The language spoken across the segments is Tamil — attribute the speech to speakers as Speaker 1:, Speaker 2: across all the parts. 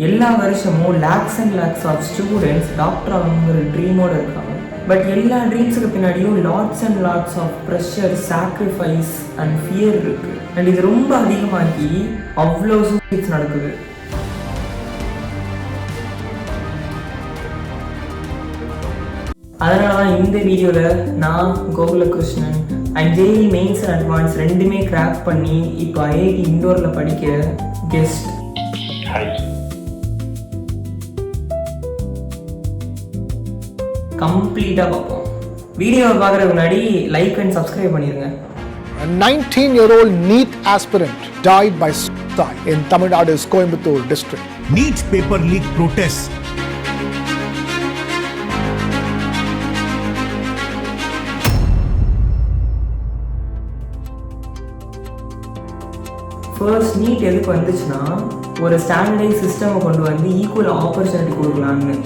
Speaker 1: எல்லா வருஷமும் lakhs and lakhs of students doctor ஆகணுங்கிற ட்ரீமோடு இருக்காங்க. பட் எல்லா ட்ரீம்ஸுக்கு பின்னாடியும் lots and lots of pressure, sacrifice and fear இருக்கு. அண்ட் இது ரொம்ப அதிகமாகி அவ்வளோ சூசைட்ஸ் நடக்குது. அதனால தான் இந்த வீடியோவில் நான் Gokulakrishnan and JEE mains and advance ரெண்டுமே கிராக் பண்ணி இப்போ ஐஐடி இண்டோரில் படிக்கிற கெஸ்ட் கம்ப்ளீட்டாக பார்ப்போம். வீடியோவை பார்க்குறதுக்கு முன்னாடி லைக் அண்ட் சப்ஸ்கிரைப் பண்ணிடுங்க.
Speaker 2: A 19-year-old NEET aspirant died by suicide in Tamil Nadu's Coimbatore district.
Speaker 3: NEET paper leak protests.
Speaker 1: First NEET எதுக்கு வந்துச்சுன்னா, ஒரு ஸ்டாண்டர்டைஸ் சிஸ்டமை கொண்டு வந்து ஈக்குவல் ஆப்பர்ச்சுனிட்டி கொடுக்கலான்னு.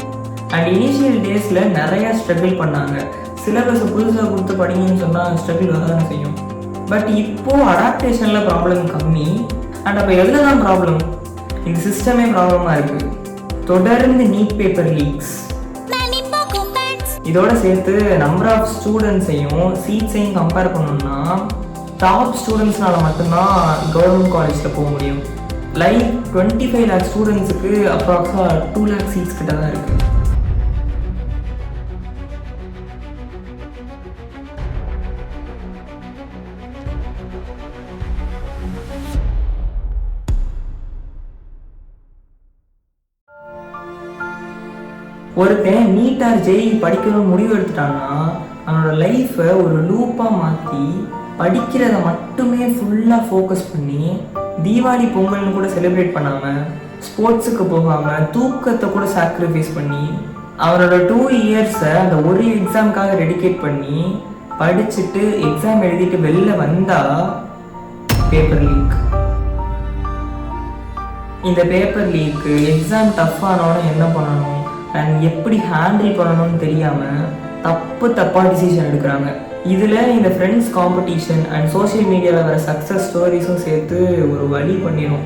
Speaker 1: அண்ட் இனிஷியல் டேஸில் நிறையா ஸ்ட்ரகிள் பண்ணாங்க. சிலபஸை புதுசாக கொடுத்து படிங்கன்னு சொன்னால் ஸ்ட்ரகிள் வரதான் செய்யும். பட் இப்போது அடாப்டேஷனில் ப்ராப்ளம் கம்மி. அண்ட் அப்போ எதில் தான் ப்ராப்ளம்? இந்த சிஸ்டமே ப்ராப்ளமாக இருக்குது. தொடர்ந்து நீட் பேப்பர் லீக்ஸ், இதோட சேர்த்து நம்பர் ஆஃப் ஸ்டூடெண்ட்ஸையும் சீட்ஸையும் கம்பேர் பண்ணோம்னா டாப் ஸ்டூடெண்ட்ஸ்னால மட்டும்தான் கவர்மெண்ட் காலேஜில் போக முடியும். லைக் 25 lakh ஸ்டூடெண்ட்ஸுக்கு அப்ராக்ஸாக 2 lakh சீட்ஸ் கிட்ட தான் இருக்குது. ஒருத்தன் நீட் ஆர் ஜேஇ படிக்கணும்னு முடிவு எடுத்துட்டான்னா அவனோட லைஃப்பை ஒரு லூப்பாக மாற்றி படிக்கிறத மட்டுமே ஃபுல்லாக ஃபோக்கஸ் பண்ணி தீபாவளி பொங்கல்னு கூட செலிப்ரேட் பண்ணாமல், ஸ்போர்ட்ஸுக்கு போகாமல், தூக்கத்தை கூட சாக்ரிஃபைஸ் பண்ணி அவனோட 2 இயர்ஸை அந்த ஒரு எக்ஸாமுக்காக டெடிகேட் பண்ணி படிச்சுட்டு எக்ஸாம் எழுதிட்டு வெளில வந்தால் பேப்பர் லீக். இந்த பேப்பர் லீக்கு எக்ஸாம் டஃப் ஆனோன்னு என்ன பண்ணணும் அண்ட் எப்படி ஹேண்டில் பண்ணணும்னு தெரியாமல் தப்பாக டிசிஷன் எடுக்கிறாங்க. இதில் இந்த ஃப்ரெண்ட்ஸ் காம்படிஷன் அண்ட் சோஷியல் மீடியாவில் வர சக்ஸஸ் ஸ்டோரிஸும் சேர்த்து ஒரு வழி பண்ணிடும்.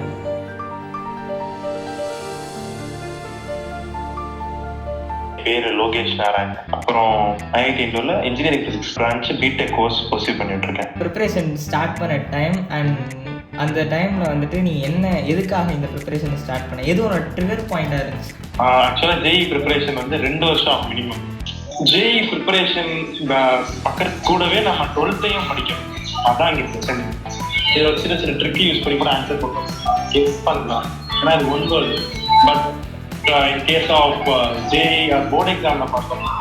Speaker 4: பேர் லோகேஷ் நாராயண். அப்புறம் ஐஐடி இண்டோரில் engineering physics branch BTech course pursue பண்ணிட்டு இருக்கேன்.
Speaker 1: ப்ரிப்பரேஷன் ஸ்டார்ட் பண்ண டைம் அண்ட் அந்த டைமில் வந்துட்டு நீ எதுக்காக இந்த ப்ரிப்பரேஷன் ஸ்டார்ட் பண்ண, எது ஒரு ட்ரிகர் பாயிண்டாக இருந்துச்சு?
Speaker 4: ஆக்சுவலாக ஜேஇ ப்ரிப்பரேஷன் வந்து 2 வருஷம் மினிமம். ஜேஇ ப்ரிப்பரேஷன் பக்கத்து கூடவே நான் 12th படிக்கணும். அதான் இங்கே பிரச்சனை. இதை ஒரு சின்ன ட்ரிக்கி யூஸ் பண்ணி கூட ஆன்சர் பண்ணுவோம், கெஸ் பண்ணலாம். ஏன்னா அது one word. But in case of JEE board எக்ஸாமில் பார்த்தோம்னா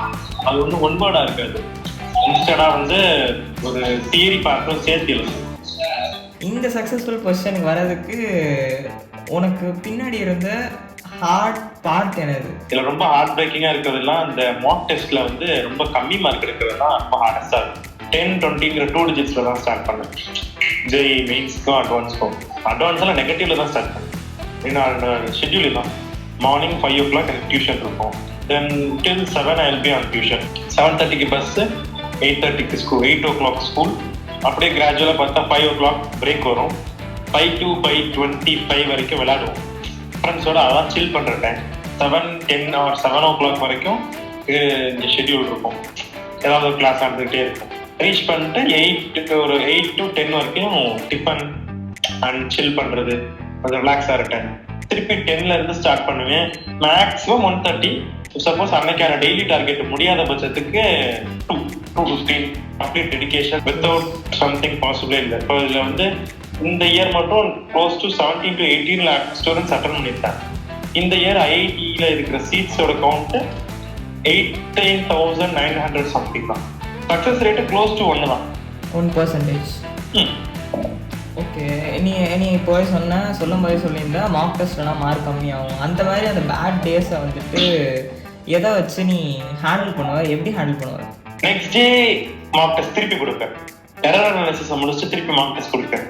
Speaker 4: அது வந்து ஒன் வேர்டாக இருக்காது. இன்ஸ்டடாக வந்து ஒரு தியரி பார்த்தும் சேர்த்து எழுதும்.
Speaker 1: இந்த சக்ஸஸ்ஃபுல் பொசிஷனுக்கு வர்றதுக்கு உனக்கு பின்னாடி இருந்த ஹார்ட் பார்ட் என்னது?
Speaker 4: இதில் ரொம்ப ஹார்ட் பிரேக்கிங்காக இருக்கிறதுலாம் இந்த மாக் டெஸ்ட்டில் வந்து ரொம்ப கம்மி மார்க் எடுக்கிறது தான் ரொம்ப ஹார்டஸ்டாக இருக்கும். 10-20ங்கிற 2 digitsல தான் ஸ்டார்ட் பண்ணேன். ஜேஇ மெயின்ஸ்க்கும் அட்வான்ஸ்க்கும். அட்வான்ஸெல்லாம் நெகட்டிவ்ல தான் ஸ்டார்ட் பண்ணேன். ஏன்னா ஷெட்யூல் தான் மார்னிங் 5 o'clock எனக்கு டியூஷன் இருக்கும். Then till 7 I will be on tuition. 7:30க்கு பஸ்ஸு, 8:30க்கு ஸ்கூல், 8 o'clock ஸ்கூல். அப்படியே கிராஜுவலாக பார்த்தா 5 o'clock பிரேக் வரும். 5 to 5:25 வரைக்கும் விளையாடுவோம் ஃப்ரெண்ட்ஸோட. அதான் சில் பண்ணுற டைம். 7-10 or 7 o'clock வரைக்கும் இங்கே ஷெட்யூல் இருக்கும். ஏதாவது ஒரு கிளாஸ் நடந்துகிட்டே இருக்கும். ரீச் பண்ணிட்டு 8 to 10 வரைக்கும் டிஃபன் அண்ட் சில் பண்ணுறது, கொஞ்சம் ரிலாக்ஸ் ஆகிற டைம். திருப்பி 10ல இருந்து ஸ்டார்ட் பண்ணுவேன். மேக்ஸிமம் 1:30. சப்போஸ் அன்னைக்கான டெய்லி டார்கெட் முடியாத பட்சத்துக்கு 2-15 அப்படியே டெடிகேஷன் வித்தவுட் சம்திங் பாசிபிளே இல்லை. இப்போ இதில் வந்து இந்த இயர் மட்டும் close to 17 to 18 lakh students attend பண்ணியிருக்காங்க. இந்த இயர் ஐஐடியில் இருக்கிற சீட்ஸோட கவுண்ட்டு 18,900 சம்திங் தான். சக்ஸஸ் ரேட்டு க்ளோஸ் டு 1 தான்,
Speaker 1: 1%. ஓகே, நீ இப்போ சொல்லும் போதே சொல்லியிருந்தா மார்க் டெஸ்ட்லாம் மார்க் கம்மியாகும். அந்த மாதிரி அந்த பேட் டேஸை வந்துட்டு எதை வச்சு நீ ஹேண்டில் பண்ணுவ, எப்படி ஹேண்டில் பண்ணுவ?
Speaker 4: நெக்ஸ்ட் டே மார்க் டெஸ்ட் திருப்பி கொடுப்பேன். எரர் அனாலிசிஸ் முடிச்சுட்டு திருப்பி மார்க் டெஸ்ட் கொடுப்பேன்.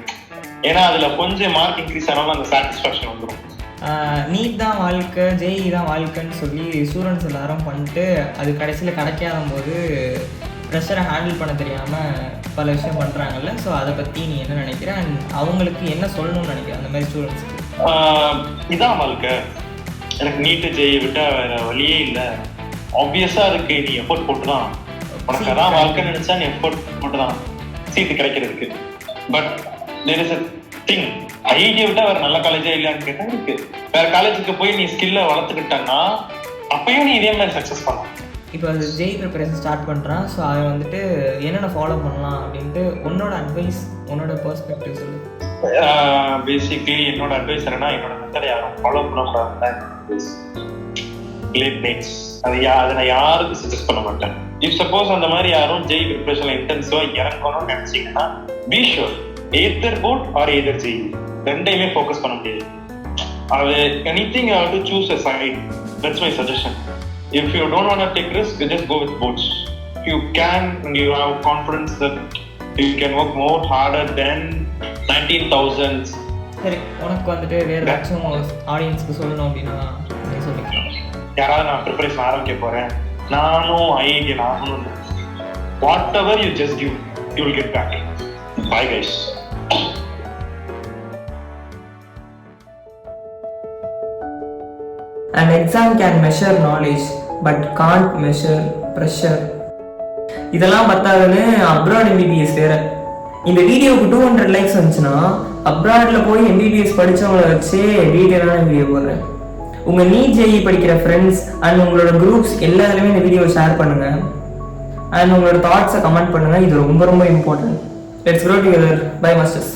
Speaker 4: ஏன்னா அதில் கொஞ்சம் மார்க் இன்க்ரீஸ் ஆனாலும் அந்த சாட்டிஸ்ஃபேக்ஷன் வந்துடும்.
Speaker 1: நீட் தான் வாழ்க்கை, ஜேஇ தான் வாழ்க்கைன்னு சொல்லி ஸ்டூடெண்ட்ஸ் எல்லாரும் பண்ணிட்டு அது கடைசியில் கிடைக்காத போது ப்ரெஷரை ஹேண்டில் பண்ண தெரியாமல் பல விஷயம் பண்ணுறாங்கல்ல. ஸோ அதை பற்றி நீ என்ன நினைக்கிற அண்ட் அவங்களுக்கு என்ன சொல்லணும்னு நினைக்கிற அந்த மாதிரி ஸ்டூடெண்ட்ஸ்க்கு?
Speaker 4: இதான் வாழ்க்கை. எனக்கு நீட்டு ஜெயை விட்டா வேற வழியே இல்லை, ஆப்வியஸா இருக்கு, நீ எஃபோர்ட் போட்டுதான், உனக்கு அதான் வாழ்க்கை நினைச்சா நீ எஃபோர்ட் போட்டுதான் சீட்டு கிடைக்கிறதுக்கு. But there is a thing, ஐஐடியை விட்டா வேற நல்ல காலேஜே இல்லையான்னு கேட்டா இருக்கு. வேற காலேஜுக்கு போய் நீ ஸ்கில்லை வளர்த்துக்கிட்டன்னா அப்பயும் நீ இதே மாதிரி சக்ஸஸ் பண்ணலாம்.
Speaker 1: இப்போ அது ஜெய் ப்ரிப்பரேஷன் ஸ்டார்ட் பண்ணுறான். ஸோ அதை வந்துட்டு என்னென்ன ஃபாலோ பண்ணலாம் அப்படின்ட்டு உன்னோட அட்வைஸ், உன்னோட பெர்ஸ்பெக்டிவ் சொல்லு.
Speaker 4: பேசிக்லி என்னோட அட்வைஸ் என்னன்னா, என்னோட மெத்தடை யாரும் ஃபாலோ பண்ணக்கூடாது. லேட் நைட்ஸ் அதை நான் யாருக்கும் சஜஸ்ட் பண்ண மாட்டேன். இஃப் சப்போஸ் அந்த மாதிரி யாரும் ஜெய் ப்ரிப்பரேஷன்ல இன்டென்சிவா இறங்கணும்னு நினைச்சீங்கன்னா be sure either board or either JEE, ரெண்டையுமே ஃபோக்கஸ் பண்ண முடியாது. அது anything you have to choose a side. That's my suggestion. If you don't want to take risk, just go with both. If you can and you have confidence that you can work more harder than 19,000.
Speaker 1: சரி, உனக்கு வந்துட்டு வேறு ஏதாச்சும் ஆடியன்ஸ்க்கு சொல்லணும் அப்படின்னா நீ சொல்லிக்கலாம்.
Speaker 4: யாராவது நான் ப்ரிப்பரேஷன் ஆரம்பிக்க போறேன், நானும் ஐஐடி ஆகணும், whatever you just give, you will get back. Bye guys.
Speaker 1: An exam can measure knowledge but can't measure pressure. இதெல்லாம் பத்தாதுன்னு அப்ராட் எம்பிபிஎஸ் வேற. இந்த வீடியோவுக்கு 200 லைக்ஸ் வந்துச்சுன்னா அப்ராடில் போய் எம்பிபிஎஸ் படித்தவங்களை வச்சு டீட்டெயிலான வீடியோ போடுறேன். உங்கள் நீட் ஜேஇ படிக்கிற ஃப்ரெண்ட்ஸ் அண்ட் உங்களோட குரூப்ஸ் எல்லாத்துலேயுமே இந்த வீடியோவை ஷேர் பண்ணுங்கள் அண்ட் உங்களோட தாட்ஸை கமெண்ட் பண்ணுங்கள். இது ரொம்ப ரொம்ப important. Let's grow together. Bye masters.